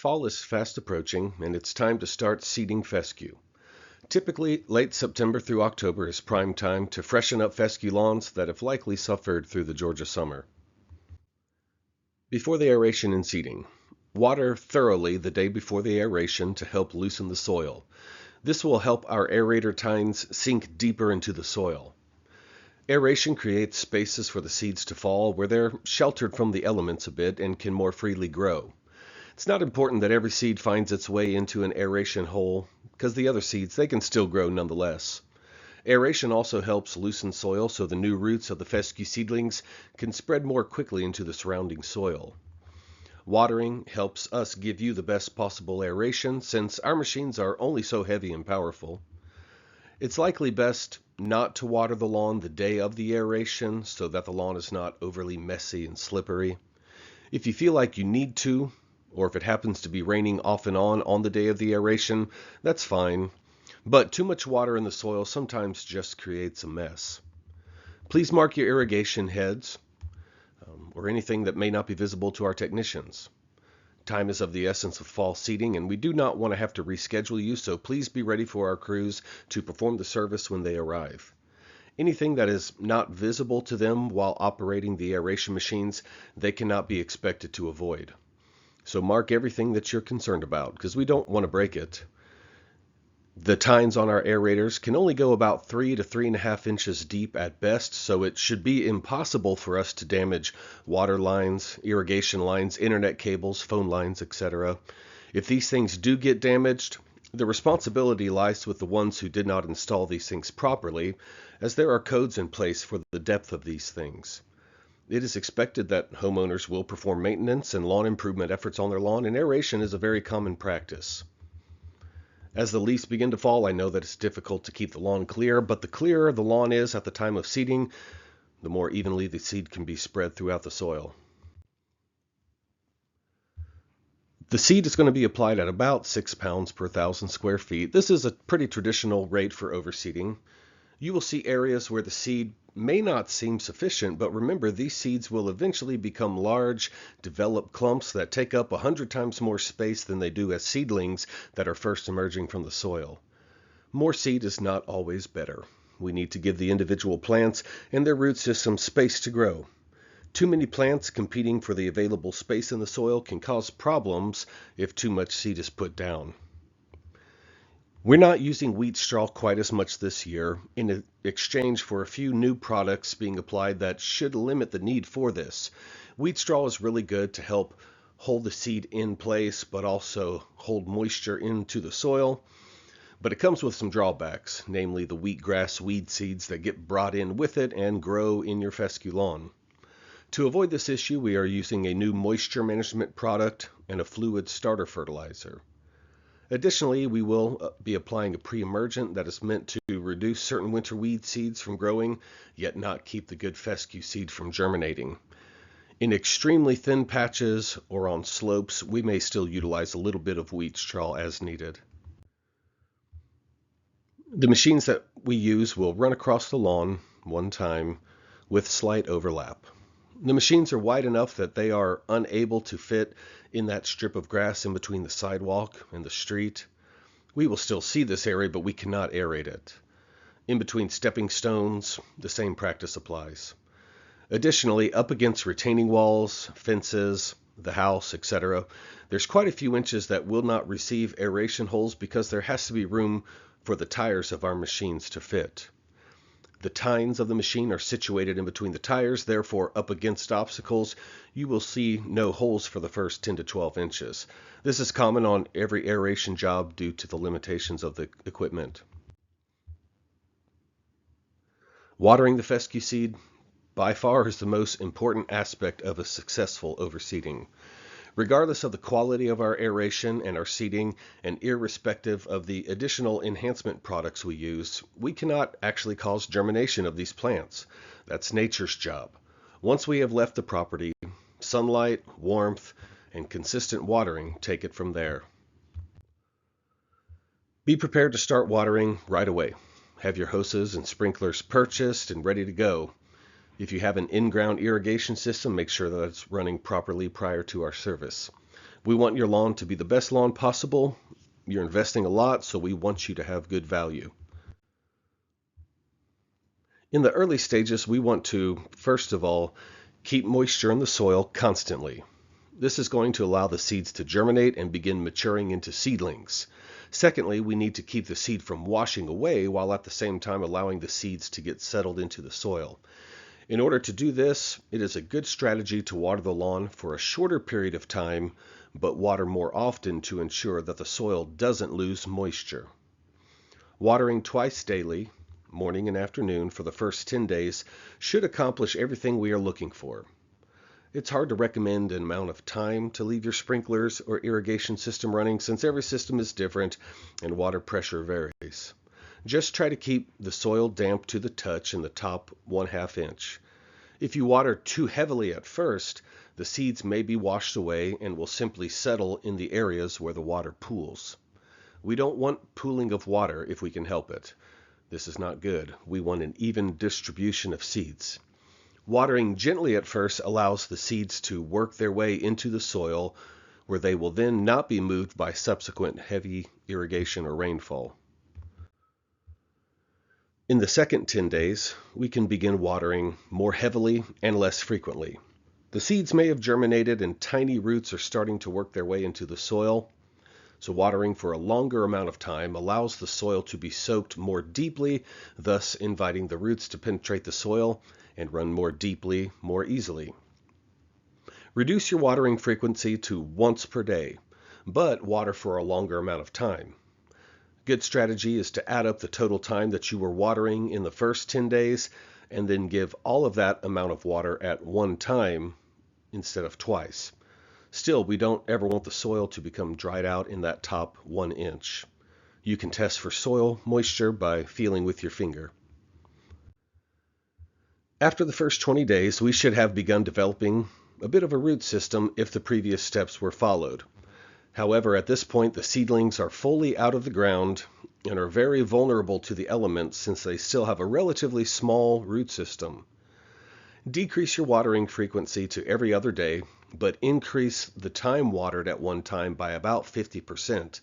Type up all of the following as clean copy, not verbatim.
Fall is fast approaching, and it's time to start seeding fescue. Typically, late September through October is prime time to freshen up fescue lawns that have likely suffered through the Georgia summer. Before the aeration and seeding, water thoroughly the day before the aeration to help loosen the soil. This will help our aerator tines sink deeper into the soil. Aeration creates spaces for the seeds to fall where they're sheltered from the elements a bit and can more freely grow. It's not important that every seed finds its way into an aeration hole, because the other seeds, they can still grow nonetheless. Aeration also helps loosen soil so the new roots of the fescue seedlings can spread more quickly into the surrounding soil. Watering helps us give you the best possible aeration since our machines are only so heavy and powerful. It's likely best not to water the lawn the day of the aeration so that the lawn is not overly messy and slippery. If you feel like you need to, or if it happens to be raining off and on the day of the aeration, that's fine. But too much water in the soil sometimes just creates a mess. Please mark your irrigation heads or anything that may not be visible to our technicians. Time is of the essence of fall seeding, and we do not want to have to reschedule you, so please be ready for our crews to perform the service when they arrive. Anything that is not visible to them while operating the aeration machines, they cannot be expected to avoid. So mark everything that you're concerned about, because we don't want to break it. The tines on our aerators can only go about 3 to 3.5 inches deep at best, so it should be impossible for us to damage water lines, irrigation lines, internet cables, phone lines, etc. If these things do get damaged, the responsibility lies with the ones who did not install these things properly, as there are codes in place for the depth of these things. It is expected that homeowners will perform maintenance and lawn improvement efforts on their lawn, and aeration is a very common practice. As the leaves begin to fall, I know that it's difficult to keep the lawn clear, but the clearer the lawn is at the time of seeding, the more evenly the seed can be spread throughout the soil. The seed is going to be applied at about 6 pounds per 1,000 square feet. This is a pretty traditional rate for overseeding. You will see areas where the seed may not seem sufficient, but remember, these seeds will eventually become large, developed clumps that take up 100 times more space than they do as seedlings that are first emerging from the soil. More seed is not always better. We need to give the individual plants and their root systems space to grow. Too many plants competing for the available space in the soil can cause problems if too much seed is put down. We're not using wheat straw quite as much this year in exchange for a few new products being applied that should limit the need for this. Wheat straw is really good to help hold the seed in place, but also hold moisture into the soil. But it comes with some drawbacks, namely the wheatgrass weed seeds that get brought in with it and grow in your fescue lawn. To avoid this issue, we are using a new moisture management product and a fluid starter fertilizer. Additionally, we will be applying a pre-emergent that is meant to reduce certain winter weed seeds from growing, yet not keep the good fescue seed from germinating. In extremely thin patches or on slopes, we may still utilize a little bit of wheat straw as needed. The machines that we use will run across the lawn one time with slight overlap. The machines are wide enough that they are unable to fit in that strip of grass in between the sidewalk and the street. We will still see this area, but we cannot aerate it. In between stepping stones, the same practice applies. Additionally, up against retaining walls, fences, the house, etc., there's quite a few inches that will not receive aeration holes because there has to be room for the tires of our machines to fit. The tines of the machine are situated in between the tires, therefore up against obstacles, you will see no holes for the first 10 to 12 inches. This is common on every aeration job due to the limitations of the equipment. Watering the fescue seed by far is the most important aspect of a successful overseeding. Regardless of the quality of our aeration and our seeding, and irrespective of the additional enhancement products we use, we cannot actually cause germination of these plants. That's nature's job. Once we have left the property, sunlight, warmth, and consistent watering take it from there. Be prepared to start watering right away. Have your hoses and sprinklers purchased and ready to go. If you have an in-ground irrigation system, make sure that it's running properly prior to our service. We want your lawn to be the best lawn possible. You're investing a lot, so we want you to have good value. In the early stages, we want to, first of all, keep moisture in the soil constantly. This is going to allow the seeds to germinate and begin maturing into seedlings. Secondly, we need to keep the seed from washing away while at the same time allowing the seeds to get settled into the soil. In order to do this, it is a good strategy to water the lawn for a shorter period of time, but water more often to ensure that the soil doesn't lose moisture. Watering twice daily, morning and afternoon, for the first 10 days should accomplish everything we are looking for. It's hard to recommend an amount of time to leave your sprinklers or irrigation system running since every system is different and water pressure varies. Just try to keep the soil damp to the touch in the top 1/2 inch. If you water too heavily at first, the seeds may be washed away and will simply settle in the areas where the water pools. We don't want pooling of water if we can help it. This is not good. We want an even distribution of seeds. Watering gently at first allows the seeds to work their way into the soil, where they will then not be moved by subsequent heavy irrigation or rainfall. In the second 10 days, we can begin watering more heavily and less frequently. The seeds may have germinated and tiny roots are starting to work their way into the soil. So watering for a longer amount of time allows the soil to be soaked more deeply, thus inviting the roots to penetrate the soil and run more deeply, more easily. Reduce your watering frequency to once per day, but water for a longer amount of time. Good strategy is to add up the total time that you were watering in the first 10 days and then give all of that amount of water at one time instead of twice. Still, we don't ever want the soil to become dried out in that top 1 inch. You can test for soil moisture by feeling with your finger. After the first 20 days, we should have begun developing a bit of a root system if the previous steps were followed. However, at this point, the seedlings are fully out of the ground and are very vulnerable to the elements since they still have a relatively small root system. Decrease your watering frequency to every other day, but increase the time watered at one time by about 50%.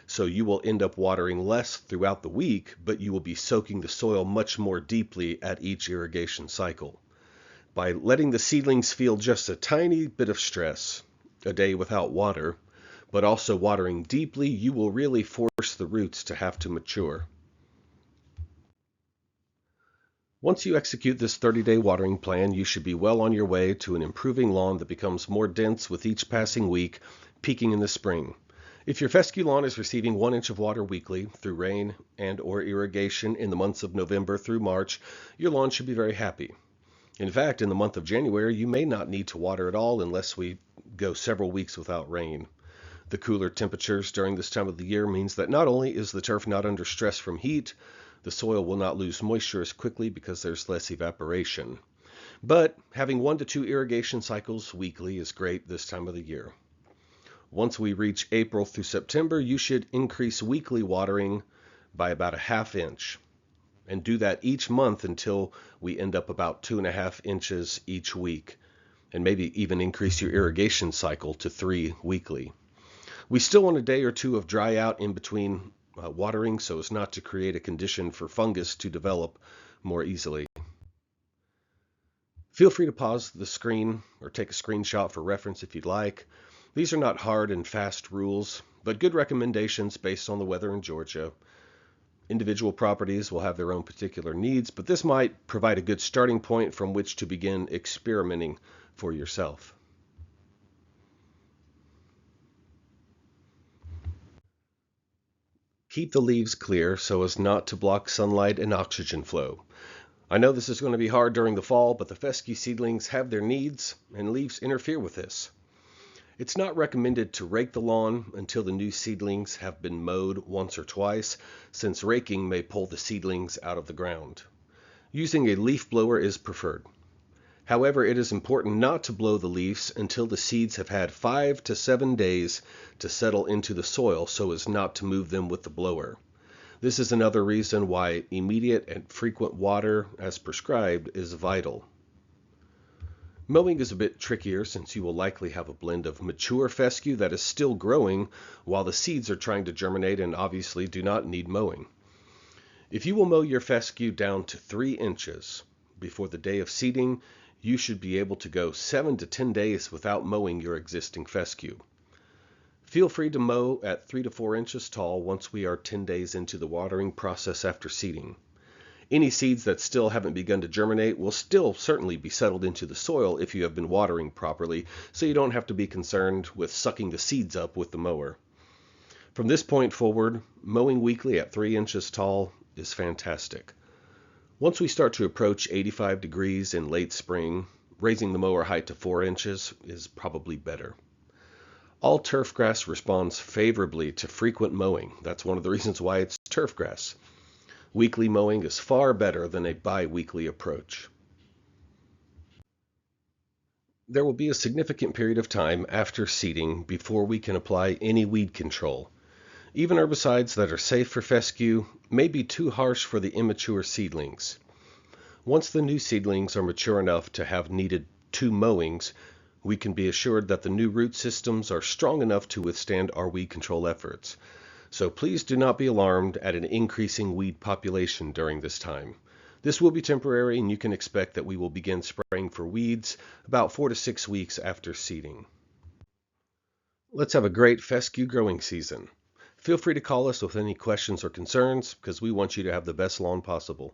So you will end up watering less throughout the week, but you will be soaking the soil much more deeply at each irrigation cycle. By letting the seedlings feel just a tiny bit of stress, a day without water, but also watering deeply, you will really force the roots to have to mature. Once you execute this 30-day watering plan, you should be well on your way to an improving lawn that becomes more dense with each passing week, peaking in the spring. If your fescue lawn is receiving 1 inch of water weekly through rain and or irrigation in the months of November through March, your lawn should be very happy. In fact, in the month of January, you may not need to water at all unless we go several weeks without rain. The cooler temperatures during this time of the year means that not only is the turf not under stress from heat, the soil will not lose moisture as quickly because there's less evaporation. But having 1 to 2 irrigation cycles weekly is great this time of the year. Once we reach April through September, you should increase weekly watering by about 1/2 inch. And do that each month until we end up about 2.5 inches each week. And maybe even increase your irrigation cycle to 3 weekly. We still want a day or two of dry out in between watering so as not to create a condition for fungus to develop more easily. Feel free to pause the screen or take a screenshot for reference if you'd like. These are not hard and fast rules, but good recommendations based on the weather in Georgia. Individual properties will have their own particular needs, but this might provide a good starting point from which to begin experimenting for yourself. Keep the leaves clear so as not to block sunlight and oxygen flow. I know this is going to be hard during the fall, but the fescue seedlings have their needs, and leaves interfere with this. It's not recommended to rake the lawn until the new seedlings have been mowed once or twice, since raking may pull the seedlings out of the ground. Using a leaf blower is preferred. However, it is important not to blow the leaves until the seeds have had 5 to 7 days to settle into the soil so as not to move them with the blower. This is another reason why immediate and frequent water, as prescribed, is vital. Mowing is a bit trickier since you will likely have a blend of mature fescue that is still growing while the seeds are trying to germinate and obviously do not need mowing. If you will mow your fescue down to 3 inches before the day of seeding, you should be able to go 7 to 10 days without mowing your existing fescue. Feel free to mow at 3 to 4 inches tall once we are 10 days into the watering process after seeding. Any seeds that still haven't begun to germinate will still certainly be settled into the soil if you have been watering properly, so you don't have to be concerned with sucking the seeds up with the mower. From this point forward, mowing weekly at 3 inches tall is fantastic. Once we start to approach 85 degrees in late spring, raising the mower height to 4 inches is probably better. All turf grass responds favorably to frequent mowing. That's one of the reasons why it's turf grass. Weekly mowing is far better than a bi-weekly approach. There will be a significant period of time after seeding before we can apply any weed control. Even herbicides that are safe for fescue may be too harsh for the immature seedlings. Once the new seedlings are mature enough to have needed 2 mowings, we can be assured that the new root systems are strong enough to withstand our weed control efforts. So please do not be alarmed at an increasing weed population during this time. This will be temporary, and you can expect that we will begin spraying for weeds about 4 to 6 weeks after seeding. Let's have a great fescue growing season. Feel free to call us with any questions or concerns because we want you to have the best lawn possible.